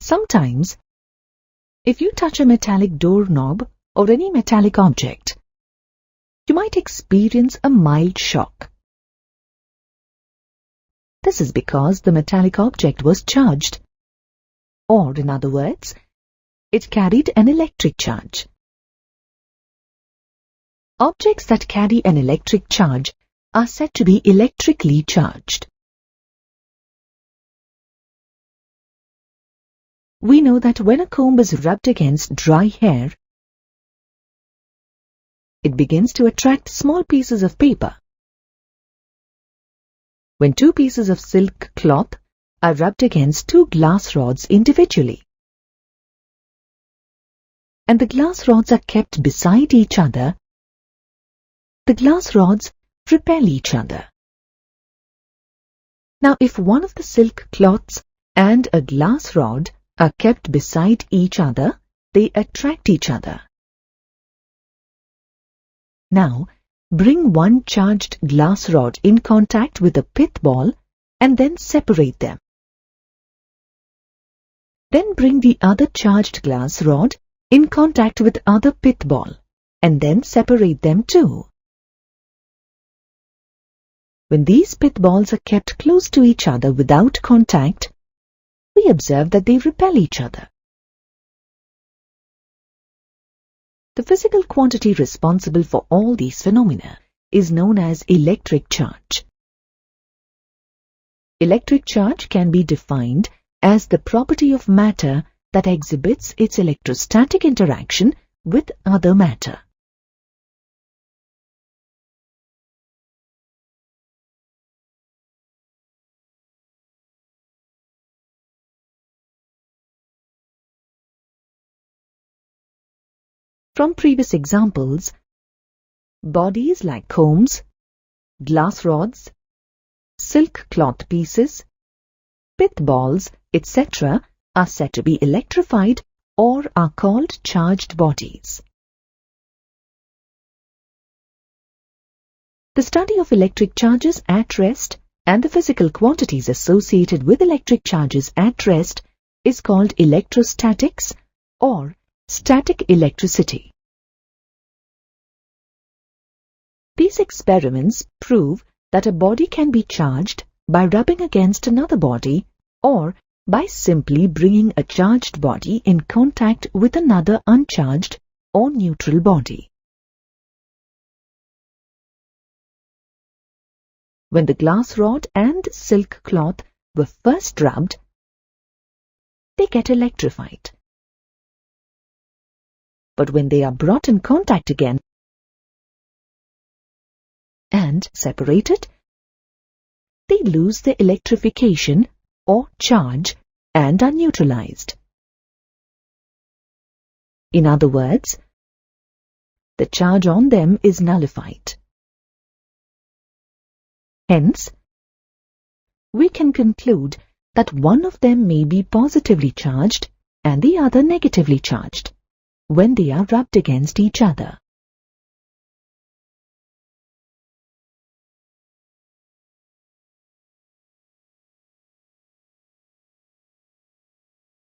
Sometimes, if you touch a metallic doorknob or any metallic object, you might experience a mild shock. This is because the metallic object was charged, or in other words, it carried an electric charge. Objects that carry an electric charge are said to be electrically charged. We know that when a comb is rubbed against dry hair, it begins to attract small pieces of paper. When two pieces of silk cloth are rubbed against two glass rods individually, and the glass rods are kept beside each other, the glass rods repel each other. Now, if one of the silk cloths and a glass rod are kept beside each other, they attract each other. Now, bring one charged glass rod in contact with a pith ball and then separate them. Then bring the other charged glass rod in contact with other pith ball and then separate them too. When these pith balls are kept close to each other without contact, we observe that they repel each other. The physical quantity responsible for all these phenomena is known as electric charge. Electric charge can be defined as the property of matter that exhibits its electrostatic interaction with other matter. From previous examples, bodies like combs, glass rods, silk cloth pieces, pith balls, etc. are said to be electrified or are called charged bodies. The study of electric charges at rest and the physical quantities associated with electric charges at rest is called electrostatics or static electricity. These experiments prove that a body can be charged by rubbing against another body or by simply bringing a charged body in contact with another uncharged or neutral body. When the glass rod and silk cloth were first rubbed, they get electrified. But when they are brought in contact again and separated, they lose their electrification or charge and are neutralized. In other words, the charge on them is nullified. Hence, we can conclude that one of them may be positively charged and the other negatively charged when they are rubbed against each other.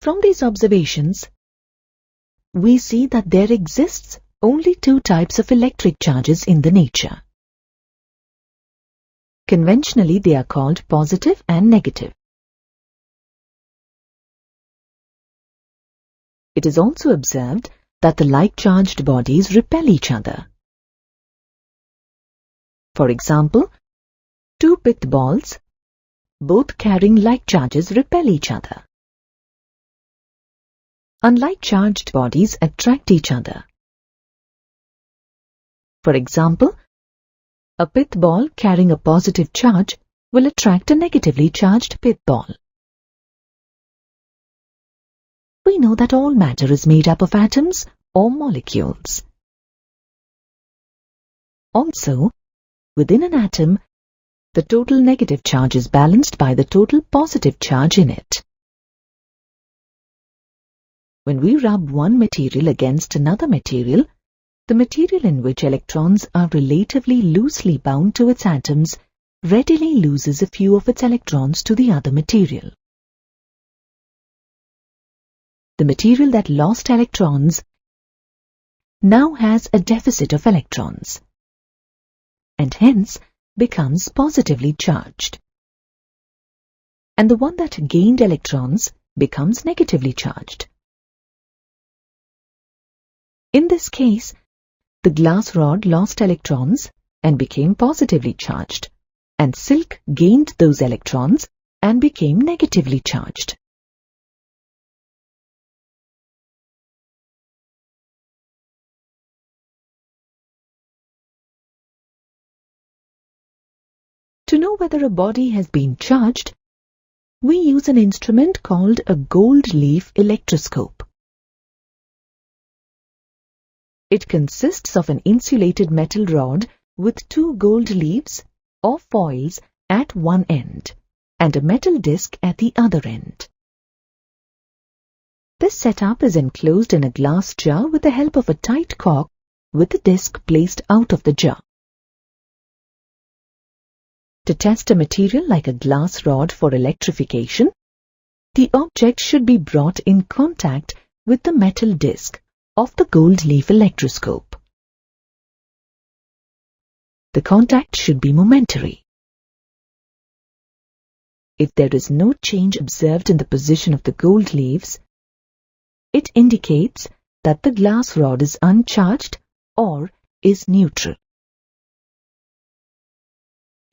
From these observations, we see that there exists only two types of electric charges in the nature. Conventionally, they are called positive and negative. It is also observed that the like-charged bodies repel each other. For example, two pith balls, both carrying like charges, repel each other. Unlike charged bodies attract each other. For example, a pith ball carrying a positive charge will attract a negatively charged pith ball. We know that all matter is made up of atoms or molecules. Also, within an atom, the total negative charge is balanced by the total positive charge in it. When we rub one material against another material, the material in which electrons are relatively loosely bound to its atoms readily loses a few of its electrons to the other material. the material that lost electrons now has a deficit of electrons and hence becomes positively charged. And the one that gained electrons becomes negatively charged. In this case, the glass rod lost electrons and became positively charged, and silk gained those electrons and became negatively charged. To know whether a body has been charged, we use an instrument called a gold leaf electroscope. It consists of an insulated metal rod with two gold leaves or foils at one end and a metal disc at the other end. This setup is enclosed in a glass jar with the help of a tight cork with the disc placed out of the jar. To test a material like a glass rod for electrification, the object should be brought in contact with the metal disc of the gold leaf electroscope. The contact should be momentary. If there is no change observed in the position of the gold leaves, it indicates that the glass rod is uncharged or is neutral.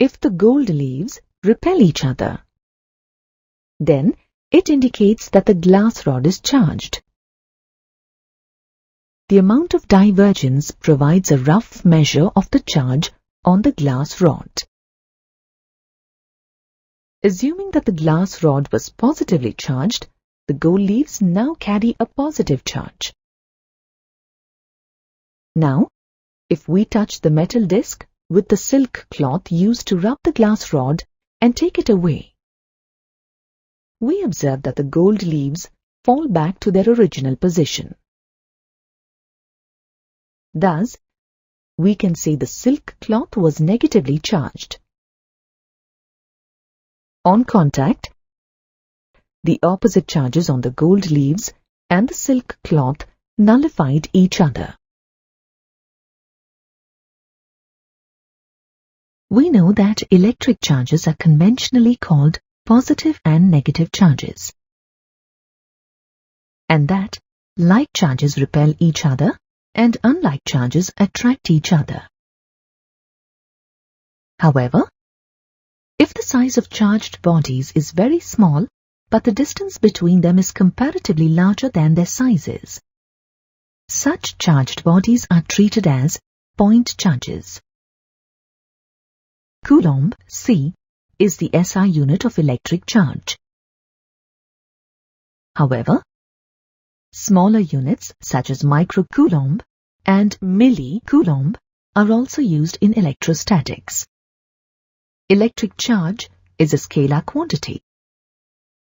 If the gold leaves repel each other, then it indicates that the glass rod is charged. The amount of divergence provides a rough measure of the charge on the glass rod. Assuming that the glass rod was positively charged, the gold leaves now carry a positive charge. Now, if we touch the metal disc with the silk cloth used to rub the glass rod and take it away, we observe that the gold leaves fall back to their original position. Thus, we can say the silk cloth was negatively charged. On contact, the opposite charges on the gold leaves and the silk cloth nullified each other. We know that electric charges are conventionally called positive and negative charges, and that like charges repel each other and unlike charges attract each other. However, if the size of charged bodies is very small, but the distance between them is comparatively larger than their sizes, such charged bodies are treated as point charges. Coulomb, C, is the SI unit of electric charge. However, smaller units such as microcoulomb and millicoulomb are also used in electrostatics. Electric charge is a scalar quantity,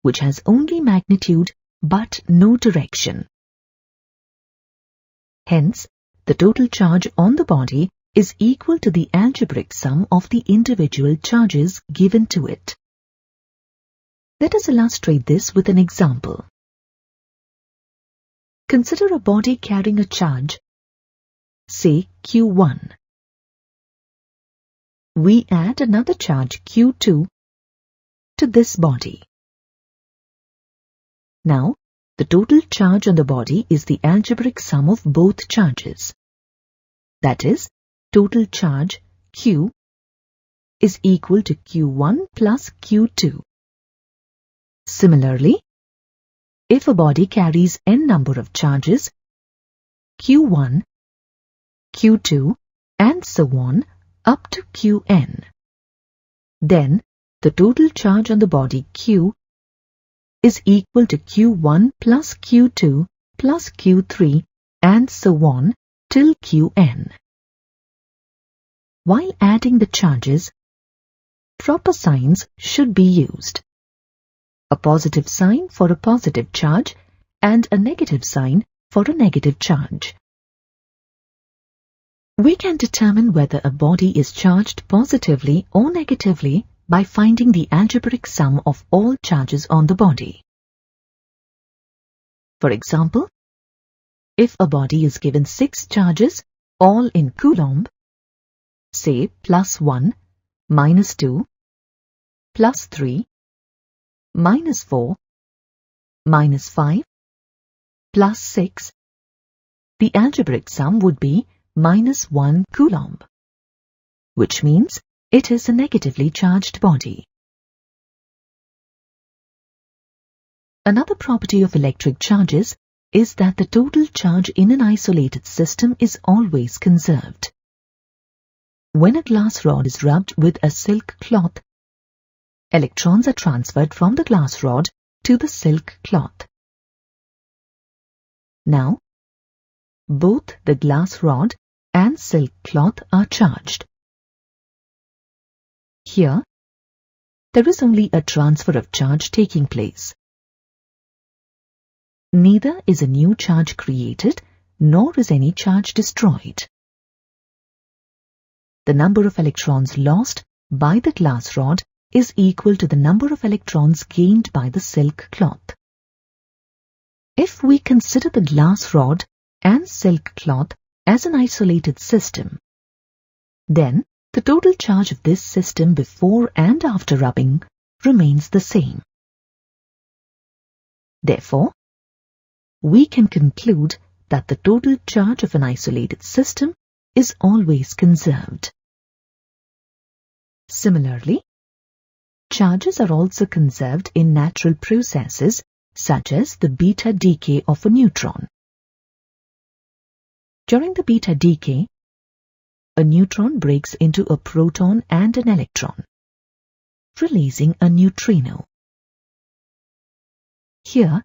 which has only magnitude but no direction. Hence, the total charge on the body is equal to the algebraic sum of the individual charges given to it. Let us illustrate this with an example. Consider a body carrying a charge, say Q1. We add another charge Q2 to this body. Now, the total charge on the body is the algebraic sum of both charges. That is, total charge Q is equal to Q1 plus Q2. Similarly, if a body carries n number of charges, Q1, Q2, and so on up to Qn, then the total charge on the body Q is equal to Q1 plus Q2 plus Q3 and so on till Qn. While adding the charges, proper signs should be used. A positive sign for a positive charge and a negative sign for a negative charge. We can determine whether a body is charged positively or negatively by finding the algebraic sum of all charges on the body. For example, if a body is given 6 charges, all in coulomb, say +1, -2, +3, -4, -5, +6, the algebraic sum would be -1 coulomb, which means it is a negatively charged body. Another property of electric charges is that the total charge in an isolated system is always conserved. When a glass rod is rubbed with a silk cloth, electrons are transferred from the glass rod to the silk cloth. Now, both the glass rod and silk cloth are charged. Here, there is only a transfer of charge taking place. Neither is a new charge created, nor is any charge destroyed. The number of electrons lost by the glass rod is equal to the number of electrons gained by the silk cloth. If we consider the glass rod and silk cloth as an isolated system, then the total charge of this system before and after rubbing remains the same. Therefore, we can conclude that the total charge of an isolated system is always conserved. Similarly, charges are also conserved in natural processes such as the beta decay of a neutron. During the beta decay, a neutron breaks into a proton and an electron, releasing a neutrino. Here,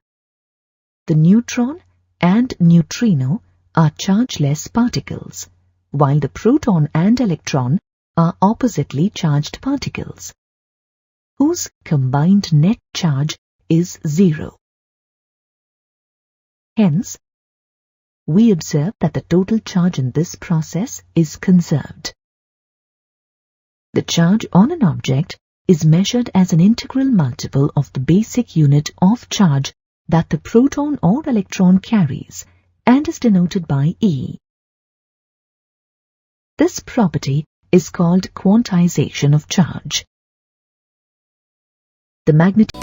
the neutron and neutrino are chargeless particles, while the proton and electron are oppositely charged particles, whose combined net charge is 0. Hence, we observe that the total charge in this process is conserved. The charge on an object is measured as an integral multiple of the basic unit of charge that the proton or electron carries and is denoted by E. This property is called quantization of charge. The magnitude